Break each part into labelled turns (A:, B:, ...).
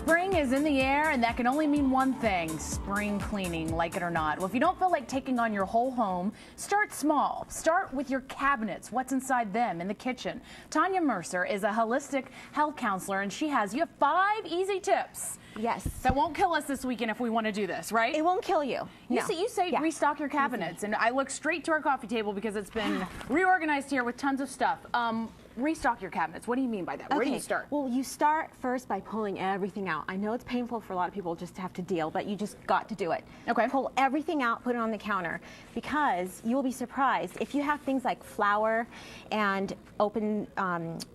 A: Spring is in the air, and that can only mean one thing: spring cleaning, like it or not. Well, if you don't feel like taking on your whole home, start small. Start with your cabinets, what's inside them in the kitchen. Tanya Mercer is a holistic health counselor, and you have 5 easy tips.
B: Yes.
A: That won't kill us this weekend if we want to do this, right?
B: It won't kill you.
A: You say restock your cabinets, and I look straight to our coffee table because it's been reorganized here with tons of stuff. Restock your cabinets. What do you mean by that? Where do you start?
B: Well, you start first by pulling everything out. I know it's painful for a lot of people just to have to deal, but you just got to do it.
A: Okay.
B: Pull everything out, put it on the counter, because you will be surprised if you have things like flour and open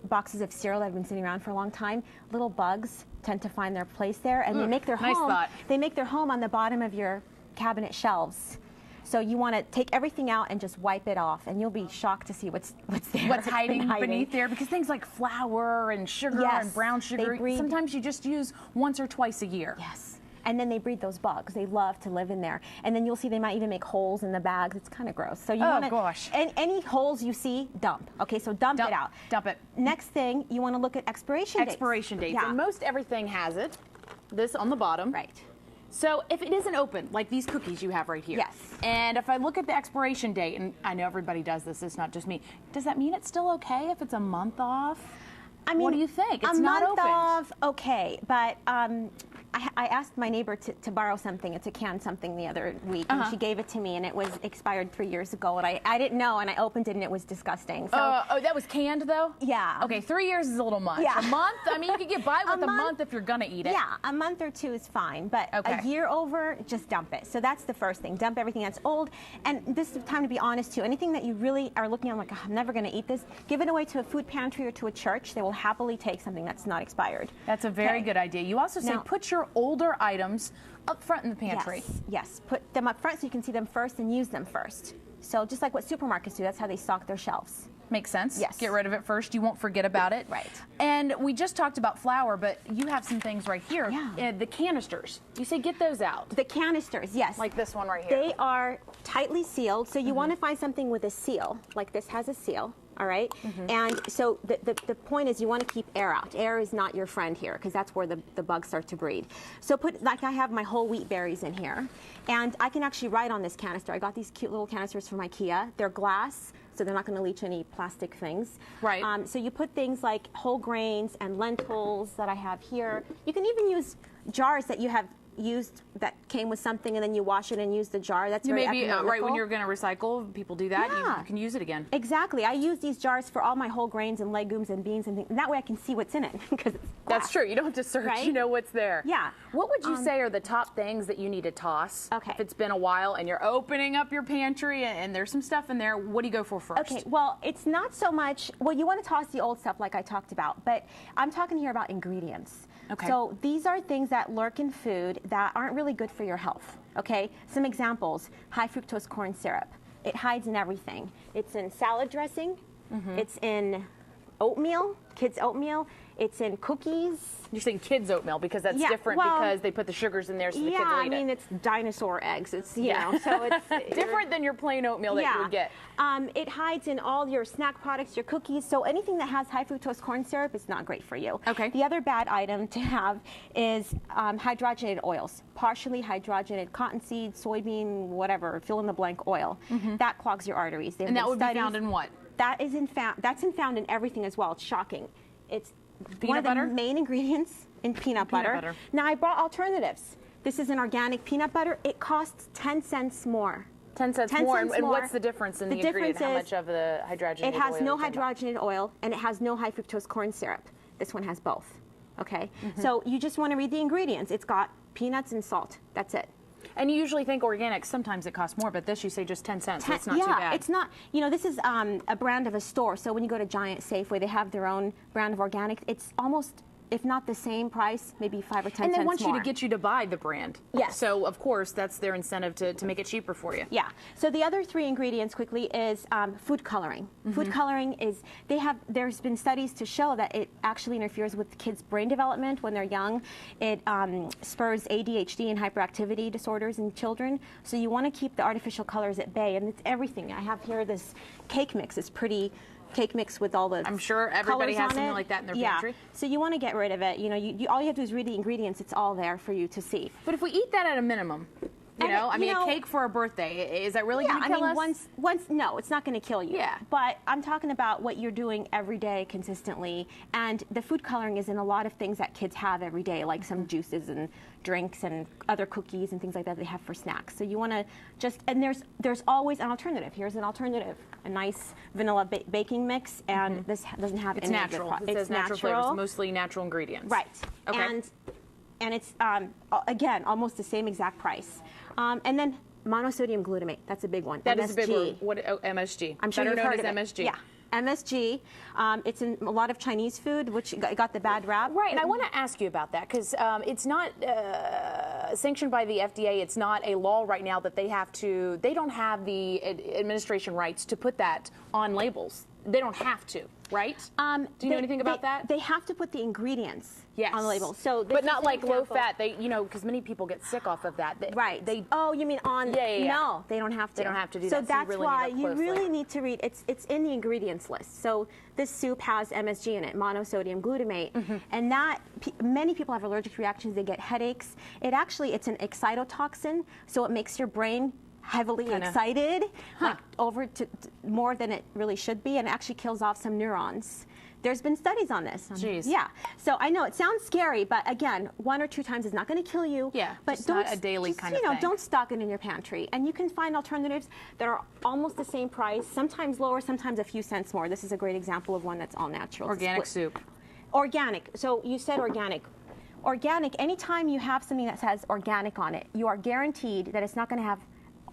B: boxes of cereal that have been sitting around for a long time. Little bugs tend to find their place there, and they make their home.
A: Nice thought.
B: They make their home on the bottom of your cabinet shelves. So you want to take everything out and just wipe it off, and you'll be shocked to see what's there.
A: What's hiding beneath there, because things like flour and sugar and brown sugar, sometimes you just use once or twice a year.
B: Yes. And then they breed those bugs. They love to live in there. And then you'll see they might even make holes in the bags. It's kind of gross. So you want to,
A: gosh.
B: And any holes you see, dump. Okay, so dump it out.
A: Dump it.
B: Next thing, you want to look at expiration dates.
A: Expiration dates.
B: Yeah.
A: And most everything has it. This on the bottom.
B: Right.
A: So if it isn't open, like these cookies you have right here.
B: Yes.
A: And if I look at the expiration date, and I know everybody does this, it's not just me, does that mean it's still okay if it's a month off?
B: I mean,
A: what do you think? It's
B: a
A: not
B: month
A: opened.
B: off, okay, but I asked my neighbor to borrow something, to can something the other week, and she gave it to me, and it was expired 3 years ago, and I didn't know, and I opened it, and it was disgusting. So,
A: oh, that was canned, though?
B: Yeah.
A: Okay, 3 years is a little much.
B: Yeah.
A: A month? I mean, you could get by with a month if you're going to eat it.
B: Yeah, a month or 2 is fine, but a year over, just dump it. So that's the first thing. Dump everything that's old, and this is the time to be honest, too. Anything that you really are looking at, like, I'm never going to eat this, give it away to a food pantry or to a church. They will happily take something that's not expired.
A: That's a very good idea. You also say put your older items up front in the pantry.
B: Yes, put them up front so you can see them first and use them first. So just like what supermarkets do, that's how they stock their shelves.
A: Makes sense.
B: Yes.
A: Get rid of it first. You won't forget about it.
B: Right.
A: And we just talked about flour, but you have some things right here.
B: Yeah.
A: The canisters. You say get those out.
B: The canisters, yes.
A: Like this one right here.
B: They are tightly sealed, so you want to find something with a seal. Like this has a seal. All right, and so the point is you want to keep air out. Air is not your friend here because that's where the bugs start to breed. So like I have my whole wheat berries in here, and I can actually write on this canister. I got these cute little canisters from IKEA. They're glass, so they're not going to leach any plastic things.
A: Right.
B: So you put things like whole grains and lentils that I have here. You can even use jars that you have used that came with something, and then you wash it and use the jar. That's very economical.
A: Right when you're going to recycle, people do that.
B: Yeah.
A: You can use it again.
B: Exactly. I use these jars for all my whole grains and legumes and beans and things. And that way I can see what's in it because it's glass.
A: That's true. You don't have to search.
B: Right?
A: You know what's there.
B: Yeah.
A: What would you say are the top things that you need to toss?
B: Okay.
A: If it's been a while and you're opening up your pantry and there's some stuff in there, what do you go for first?
B: Okay. Well, it's not so much. Well, you want to toss the old stuff like I talked about, but I'm talking here about ingredients.
A: Okay.
B: So these are things that lurk in food that aren't really good for your health. Okay. Some examples: high fructose corn syrup. It hides in everything. It's in salad dressing. It's in oatmeal, kids' oatmeal. It's in cookies.
A: You're saying kids' oatmeal because that's different because they put the sugars in there so the kids will eat it.
B: I mean, it's dinosaur eggs. It's, you know, so it's
A: different than your plain oatmeal that you would get.
B: It hides in all your snack products, your cookies. So anything that has high fructose corn syrup is not great for you.
A: Okay.
B: The other bad item to have is hydrogenated oils. Partially hydrogenated cottonseed, soybean, whatever, fill in the blank oil. That clogs your arteries.
A: And that would be found in what?
B: That's found in everything as well. It's shocking. It's one of
A: butter?
B: the main ingredients in peanut butter. Now I brought alternatives. This is an organic peanut butter. It costs 10 cents more.
A: 10 cents more. And what's the difference in the ingredient? How much of the hydrogenated oil?
B: It has no hydrogenated oil, and it has no high fructose corn syrup. This one has both. Okay? So you just want to read the ingredients. It's got peanuts and salt. That's it.
A: And you usually think organic, sometimes it costs more, but this you say just 10 cents, so it's not too bad.
B: Yeah, it's not, you know, this is a brand of a store, so when you go to Giant, Safeway, they have their own brand of organic. It's almost, if not the same price, maybe 5 or 10 cents more.
A: And they want you to get you to buy the brand.
B: Yes.
A: So, of course, that's their incentive to make it cheaper for you.
B: Yeah. So the other 3 ingredients quickly is food coloring. Food coloring is, there's been studies to show that it actually interferes with kids' brain development when they're young. It spurs ADHD and hyperactivity disorders in children. So you want to keep the artificial colors at bay, and it's everything. I have here this cake mix. It's pretty cake mix with all the
A: I'm sure everybody
B: colors
A: has
B: on
A: something
B: it.
A: like that in their
B: yeah.
A: pantry.
B: So you want to get rid of it. You know, all you have to do is read the ingredients. It's all there for you to see.
A: But if we eat that at a minimum, I mean, a cake for a birthday, is that really going to kill us?
B: No, it's not going to kill you.
A: Yeah.
B: But I'm talking about what you're doing every day consistently. And the food coloring is in a lot of things that kids have every day, like some juices and drinks and other cookies and things like that they have for snacks. So you want to and there's always an alternative. Here's an alternative. A nice vanilla baking mix, and this doesn't have any
A: natural.
B: of the
A: It says natural flavors, mostly natural ingredients.
B: Right.
A: Okay.
B: And it's, again, almost the same exact price. And then monosodium glutamate, that's a big one.
A: That
B: MSG.
A: is a big one. What, MSG.
B: I'm sure
A: Better
B: you've
A: known
B: heard
A: as
B: of
A: MSG.
B: it. Yeah. MSG. It's in a lot of Chinese food, which got the bad rap.
A: Right, and I want to ask you about that because it's not sanctioned by the FDA. It's not a law right now that they don't have the administration rights to put that on labels. They don't have to, right? Do you know anything about that?
B: They have to put the ingredients on the label. So
A: but not like low fat. They, because many people get sick off of that.
B: Right. Oh, you mean on?
A: Yeah.
B: No, they don't have to.
A: They don't have to do
B: so
A: that.
B: So that's why you
A: really
B: really need to read. It's in the ingredients list. So this soup has MSG in it, monosodium glutamate, and that many people have allergic reactions. They get headaches. It's an excitotoxin, so it makes your brain heavily excited, like over to more than it really should be, and it actually kills off some neurons. There's been studies on this.
A: Jeez.
B: Yeah. So I know it sounds scary, but again, 1 or 2 times is not going to kill you.
A: Yeah.
B: But
A: just not a daily kind of thing.
B: Don't stock it in your pantry, and you can find alternatives that are almost the same price, sometimes lower, sometimes a few cents more. This is a great example of one that's all natural.
A: Organic soup.
B: Organic. So you said organic. Organic. Anytime you have something that says organic on it, you are guaranteed that it's not going to have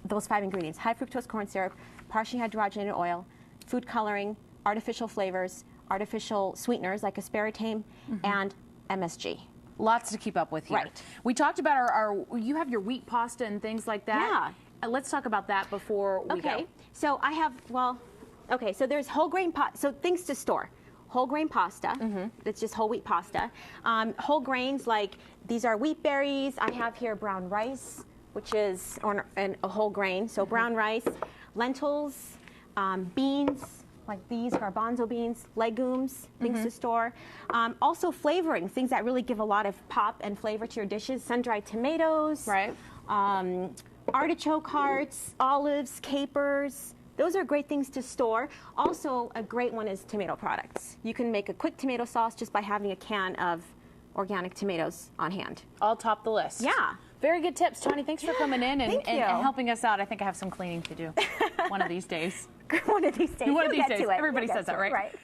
B: those 5 ingredients: high fructose corn syrup, partially hydrogenated oil, food coloring, artificial flavors, artificial sweeteners like aspartame, and MSG.
A: Lots to keep up with here.
B: Right.
A: We talked about you have your wheat pasta and things like that.
B: Yeah.
A: Let's talk about that before we go.
B: Okay. So I have, so there's whole grain so things to store. Whole grain pasta, that's just whole wheat pasta. Whole grains, like these are wheat berries. I have here brown rice, which is a whole grain. So brown rice, lentils, beans, like these garbanzo beans, legumes, things to store. Also flavoring, things that really give a lot of pop and flavor to your dishes. Sun-dried tomatoes,
A: right?
B: Artichoke hearts, olives, capers. Those are great things to store. Also, a great one is tomato products. You can make a quick tomato sauce just by having a can of organic tomatoes on hand.
A: All top the list.
B: Yeah.
A: Very good tips, Tawny. Thanks for coming in and
B: Thank you.
A: helping us out. I think I have some cleaning to do one of these days.
B: One of these days.
A: One of these days.
B: Get to it.
A: Everybody
B: You'll
A: says
B: get
A: that,
B: to it,
A: right?
B: Right.